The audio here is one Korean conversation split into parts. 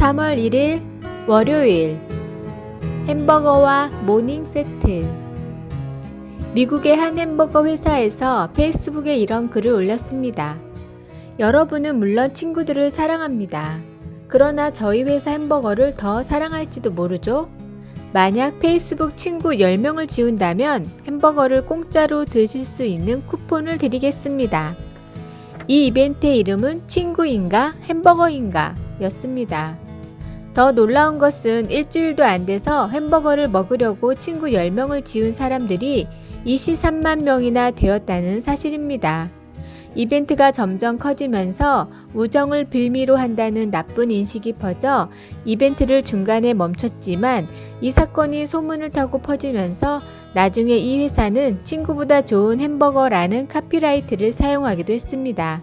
3월 1일 월요일 햄버거와 모닝 세트. 미국의 한 햄버거 회사에서 페이스북에 이런 글을 올렸습니다. 여러분은 물론 친구들을 사랑합니다. 그러나 저희 회사 햄버거를 더 사랑할지도 모르죠? 만약 페이스북 친구 10명을 지운다면 햄버거를 공짜로 드실 수 있는 쿠폰을 드리겠습니다. 이 이벤트의 이름은 친구인가 햄버거인가 였습니다. 더 놀라운 것은 일주일도 안 돼서 햄버거를 먹으려고 친구 10명을 지운 사람들이 23만 명이나 되었다는 사실입니다. 이벤트가 점점 커지면서 우정을 빌미로 한다는 나쁜 인식이 퍼져 이벤트를 중간에 멈췄지만 이 사건이 소문을 타고 퍼지면서 나중에 이 회사는 친구보다 좋은 햄버거라는 카피라이트를 사용하기도 했습니다.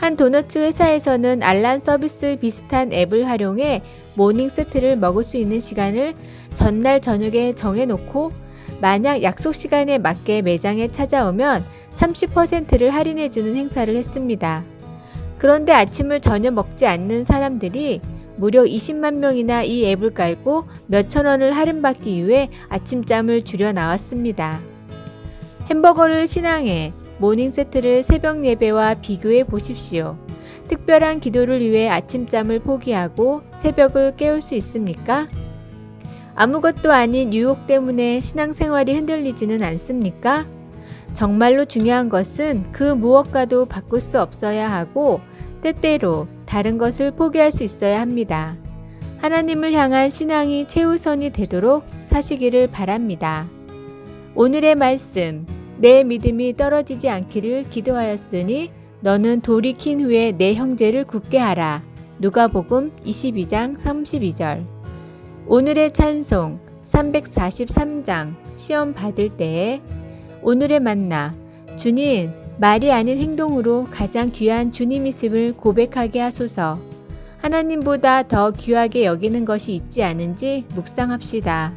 한 도너츠 회사에서는 알람 서비스 비슷한 앱을 활용해 모닝 세트를 먹을 수 있는 시간을 전날 저녁에 정해놓고 만약 약속 시간에 맞게 매장에 찾아오면 30%를 할인해주는 행사를 했습니다. 그런데 아침을 전혀 먹지 않는 사람들이 무려 20만 명이나 이 앱을 깔고 몇천 원을 할인받기 위해 아침잠을 줄여 나왔습니다. 햄버거를 신앙해 모닝 세트를 새벽 예배와 비교해 보십시오. 특별한 기도를 위해 아침잠을 포기하고 새벽을 깨울 수 있습니까? 아무것도 아닌 유혹 때문에 신앙생활이 흔들리지는 않습니까? 정말로 중요한 것은 그 무엇과도 바꿀 수 없어야 하고 때때로 다른 것을 포기할 수 있어야 합니다. 하나님을 향한 신앙이 최우선이 되도록 사시기를 바랍니다. 오늘의 말씀, 내 믿음이 떨어지지 않기를 기도하였으니 너는 돌이킨 후에 내 형제를 굳게 하라. 누가복음 22장 32절. 오늘의 찬송 343장 시험 받을 때에 오늘의 만나 주님 말이 아닌 행동으로 가장 귀한 주님이심을 고백하게 하소서. 하나님보다 더 귀하게 여기는 것이 있지 않은지 묵상합시다.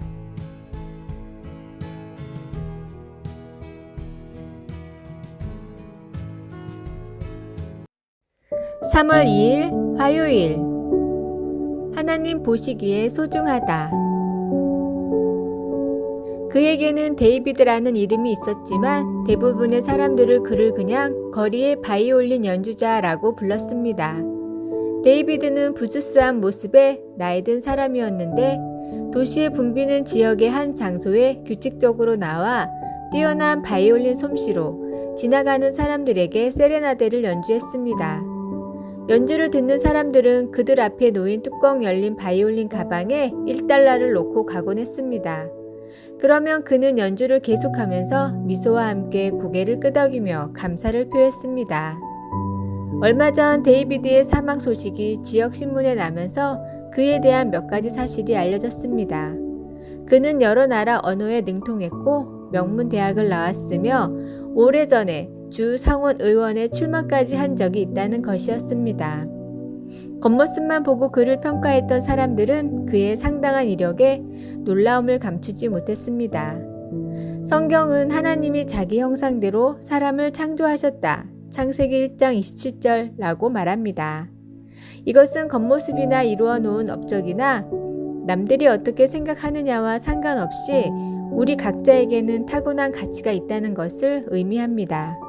3월 2일 화요일 하나님 보시기에 소중하다. 그에게는 데이비드라는 이름이 있었지만 대부분의 사람들을 그를 그냥 거리의 바이올린 연주자라고 불렀습니다. 데이비드는 부스스한 모습의 나이든 사람이었는데 도시의 붐비는 지역의 한 장소에 규칙적으로 나와 뛰어난 바이올린 솜씨로 지나가는 사람들에게 세레나데를 연주했습니다. 연주를 듣는 사람들은 그들 앞에 놓인 뚜껑 열린 바이올린 가방에 $1를 놓고 가곤 했습니다. 그러면 그는 연주를 계속하면서 미소와 함께 고개를 끄덕이며 감사를 표했습니다. 얼마 전 데이비드의 사망 소식이 지역 신문에 나면서 그에 대한 몇 가지 사실이 알려졌습니다. 그는 여러 나라 언어에 능통했고 명문 대학을 나왔으며 오래전에 주 상원 의원에 출마까지 한 적이 있다는 것이었습니다. 겉모습만 보고 그를 평가했던 사람들은 그의 상당한 이력에 놀라움을 감추지 못했습니다. 성경은 하나님이 자기 형상대로 사람을 창조하셨다. 창세기 1장 27절라고 말합니다. 이것은 겉모습이나 이루어 놓은 업적이나 남들이 어떻게 생각하느냐와 상관없이 우리 각자에게는 타고난 가치가 있다는 것을 의미합니다.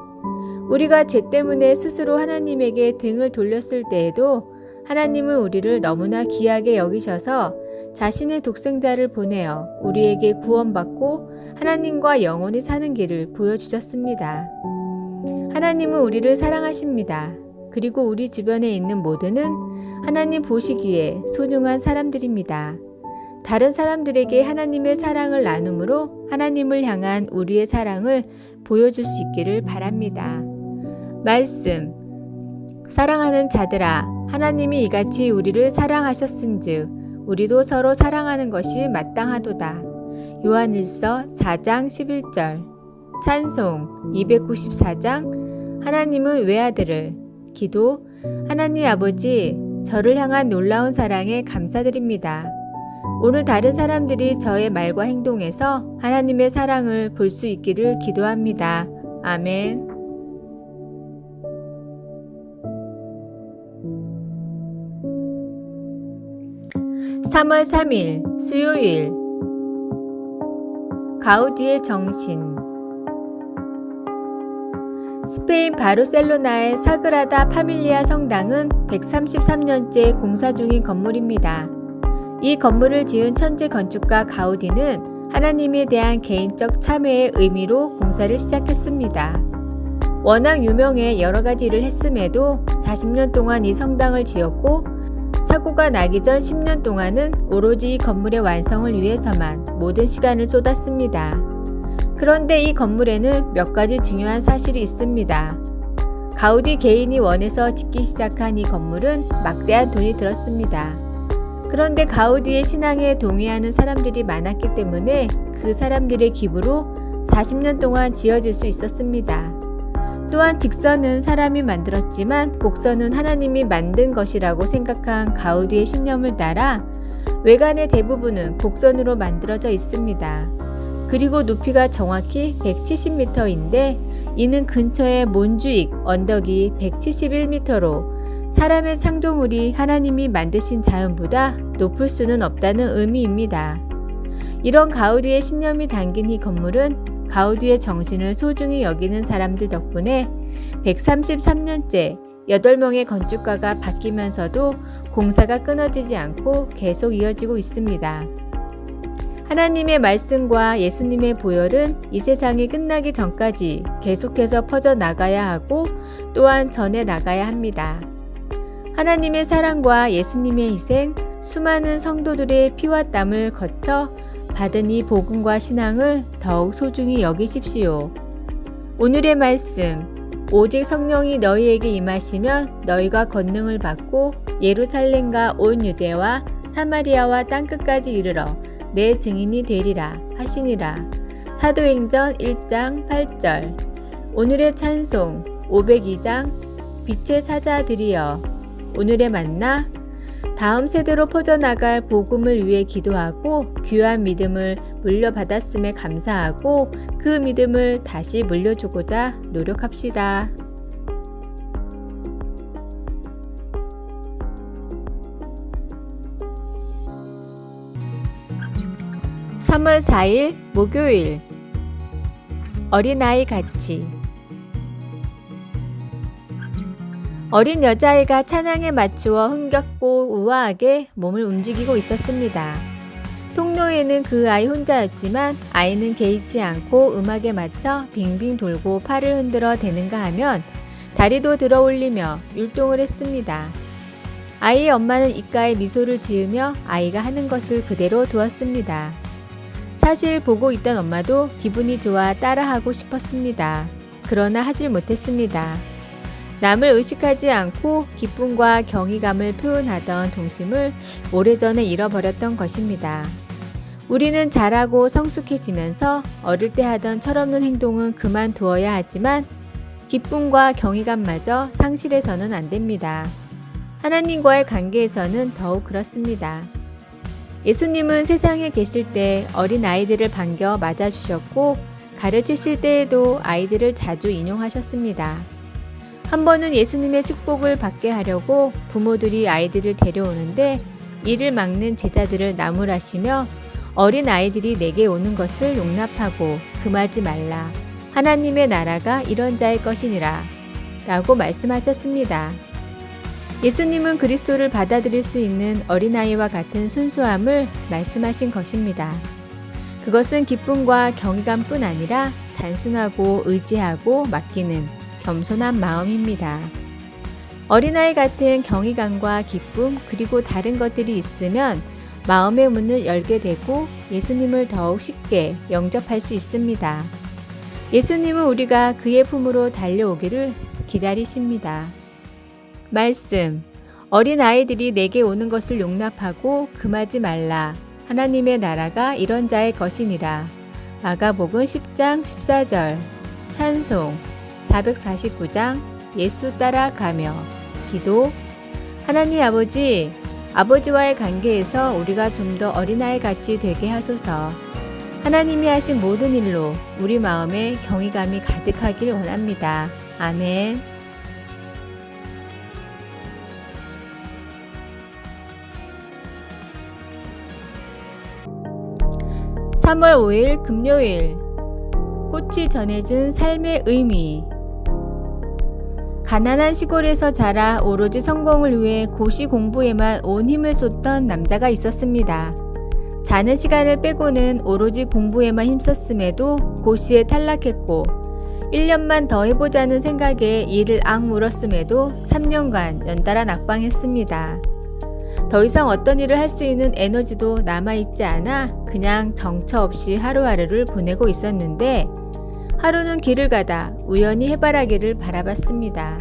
우리가 죄 때문에 스스로 하나님에게 등을 돌렸을 때에도 하나님은 우리를 너무나 귀하게 여기셔서 자신의 독생자를 보내어 우리에게 구원받고 하나님과 영원히 사는 길을 보여주셨습니다. 하나님은 우리를 사랑하십니다. 그리고 우리 주변에 있는 모두는 하나님 보시기에 소중한 사람들입니다. 다른 사람들에게 하나님의 사랑을 나눔으로 하나님을 향한 우리의 사랑을 보여줄 수 있기를 바랍니다. 말씀, 사랑하는 자들아, 하나님이 이같이 우리를 사랑하셨은즉 우리도 서로 사랑하는 것이 마땅하도다. 요한일서 4장 11절. 찬송 294장 하나님은 외아들을. 기도, 하나님 아버지, 저를 향한 놀라운 사랑에 감사드립니다. 오늘 다른 사람들이 저의 말과 행동에서 하나님의 사랑을 볼 수 있기를 기도합니다. 아멘. 3월 3일 수요일 가우디의 정신. 스페인 바르셀로나의 사그라다 파밀리아 성당은 133년째 공사 중인 건물입니다. 이 건물을 지은 천재 건축가 가우디는 하나님에 대한 개인적 참회의 의미로 공사를 시작했습니다. 워낙 유명해 여러 가지 일을 했음에도 40년 동안 이 성당을 지었고 사고가 나기 전 10년 동안은 오로지 이 건물의 완성을 위해서만 모든 시간을 쏟았습니다. 그런데 이 건물에는 몇 가지 중요한 사실이 있습니다. 가우디 개인이 원해서 짓기 시작한 이 건물은 막대한 돈이 들었습니다. 그런데 가우디의 신앙에 동의하는 사람들이 많았기 때문에 그 사람들의 기부로 40년 동안 지어질 수 있었습니다. 또한 직선은 사람이 만들었지만 곡선은 하나님이 만든 것이라고 생각한 가우디의 신념을 따라 외관의 대부분은 곡선으로 만들어져 있습니다. 그리고 높이가 정확히 170m인데 이는 근처의 몬주익 언덕이 171m로 사람의 창조물이 하나님이 만드신 자연보다 높을 수는 없다는 의미입니다. 이런 가우디의 신념이 담긴 이 건물은 가우디의 정신을 소중히 여기는 사람들 덕분에 133년째 8명의 건축가가 바뀌면서도 공사가 끊어지지 않고 계속 이어지고 있습니다. 하나님의 말씀과 예수님의 보혈은 이 세상이 끝나기 전까지 계속해서 퍼져나가야 하고 또한 전해 나가야 합니다. 하나님의 사랑과 예수님의 희생, 수많은 성도들의 피와 땀을 거쳐 받은 이 복음과 신앙을 더욱 소중히 여기십시오. 오늘의 말씀, 오직 성령이 너희에게 임하시면 너희가 권능을 받고 예루살렘과 온 유대와 사마리아와 땅끝까지 이르러 내 증인이 되리라 하시니라. 사도행전 1장 8절. 오늘의 찬송 502장 빛의 사자들이여. 오늘의 만나, 다음 세대로 퍼져나갈 복음을 위해 기도하고 귀한 믿음을 물려받았음에 감사하고 그 믿음을 다시 물려주고자 노력합시다. 3월 4일 목요일 어린아이 가치. 어린 여자아이가 찬양에 맞추어 흥겹고 우아하게 몸을 움직이고 있었습니다. 통로에는 그 아이 혼자였지만 아이는 개의치 않고 음악에 맞춰 빙빙 돌고 팔을 흔들어 대는가 하면 다리도 들어 올리며 율동을 했습니다. 아이의 엄마는 입가에 미소를 지으며 아이가 하는 것을 그대로 두었습니다. 사실 보고 있던 엄마도 기분이 좋아 따라하고 싶었습니다. 그러나 하질 못했습니다. 남을 의식하지 않고 기쁨과 경이감을 표현하던 동심을 오래전에 잃어버렸던 것입니다. 우리는 자라고 성숙해지면서 어릴 때 하던 철없는 행동은 그만두어야 하지만 기쁨과 경이감마저 상실해서는 안 됩니다. 하나님과의 관계에서는 더욱 그렇습니다. 예수님은 세상에 계실 때 어린 아이들을 반겨 맞아주셨고 가르치실 때에도 아이들을 자주 인용하셨습니다. 한 번은 예수님의 축복을 받게 하려고 부모들이 아이들을 데려오는데 이를 막는 제자들을 나무라시며 어린 아이들이 내게 오는 것을 용납하고 금하지 말라. 하나님의 나라가 이런 자의 것이니라. 라고 말씀하셨습니다. 예수님은 그리스도를 받아들일 수 있는 어린아이와 같은 순수함을 말씀하신 것입니다. 그것은 기쁨과 경이감뿐 아니라 단순하고 의지하고 맡기는 겸손한 마음입니다. 어린아이 같은 경이감과 기쁨 그리고 다른 것들이 있으면 마음의 문을 열게 되고 예수님을 더욱 쉽게 영접할 수 있습니다. 예수님은 우리가 그의 품으로 달려오기를 기다리십니다. 말씀, 어린아이들이 내게 오는 것을 용납하고 금하지 말라. 하나님의 나라가 이런 자의 것이니라. 마가복음 10장 14절. 찬송 449장 예수 따라가며. 기도. 하나님 아버지, 아버지와의 관계에서 우리가 좀 더 어린아이 같이 되게 하소서. 하나님이 하신 모든 일로 우리 마음에 경이감이 가득하길 원합니다. 아멘. 3월 5일 금요일. 꽃이 전해준 삶의 의미. 가난한 시골에서 자라 오로지 성공을 위해 고시 공부에만 온 힘을 쏟던 남자가 있었습니다. 자는 시간을 빼고는 오로지 공부에만 힘썼음에도 고시에 탈락했고 1년만 더 해보자는 생각에 이를 악물었음에도 3년간 연달아 낙방했습니다. 더 이상 어떤 일을 할 수 있는 에너지도 남아있지 않아 그냥 정처 없이 하루하루를 보내고 있었는데 하루는 길을 가다 우연히 해바라기를 바라봤습니다.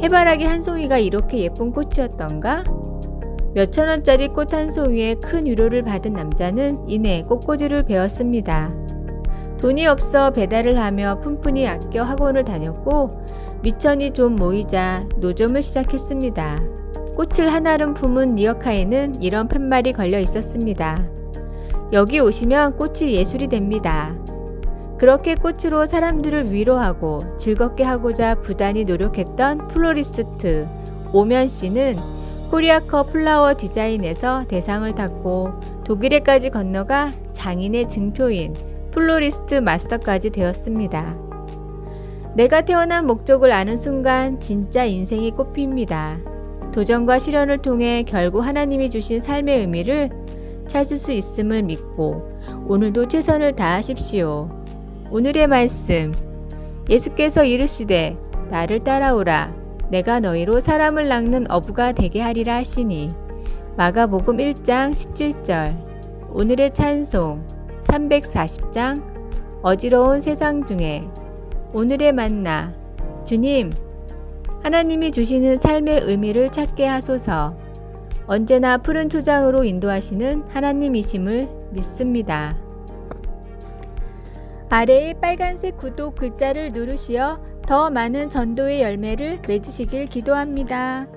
해바라기 한 송이가 이렇게 예쁜 꽃이었던가? 몇천 원짜리 꽃 한 송이에 큰 위로를 받은 남자는 이내 꽃꽂이를 배웠습니다. 돈이 없어 배달을 하며 푼푼히 아껴 학원을 다녔고 미천이 좀 모이자 노점을 시작했습니다. 꽃을 한아름 품은 리어카에는 이런 팻말이 걸려 있었습니다. 여기 오시면 꽃이 예술이 됩니다. 그렇게 꽃으로 사람들을 위로하고 즐겁게 하고자 부단히 노력했던 플로리스트 오면 씨는 코리아컵 플라워 디자인에서 대상을 탔고 독일에까지 건너가 장인의 증표인 플로리스트 마스터까지 되었습니다. 내가 태어난 목적을 아는 순간 진짜 인생이 꽃핍니다. 도전과 실현을 통해 결국 하나님이 주신 삶의 의미를 찾을 수 있음을 믿고 오늘도 최선을 다하십시오. 오늘의 말씀. 예수께서 이르시되 나를 따라오라. 내가 너희로 사람을 낚는 어부가 되게 하리라 하시니. 마가복음 1장 17절. 오늘의 찬송 340장. 어지러운 세상 중에. 오늘의 만나. 주님, 하나님이 주시는 삶의 의미를 찾게 하소서. 언제나 푸른 초장으로 인도하시는 하나님이심을 믿습니다. 아래의 빨간색 구독 글자를 누르시어 더 많은 전도의 열매를 맺으시길 기도합니다.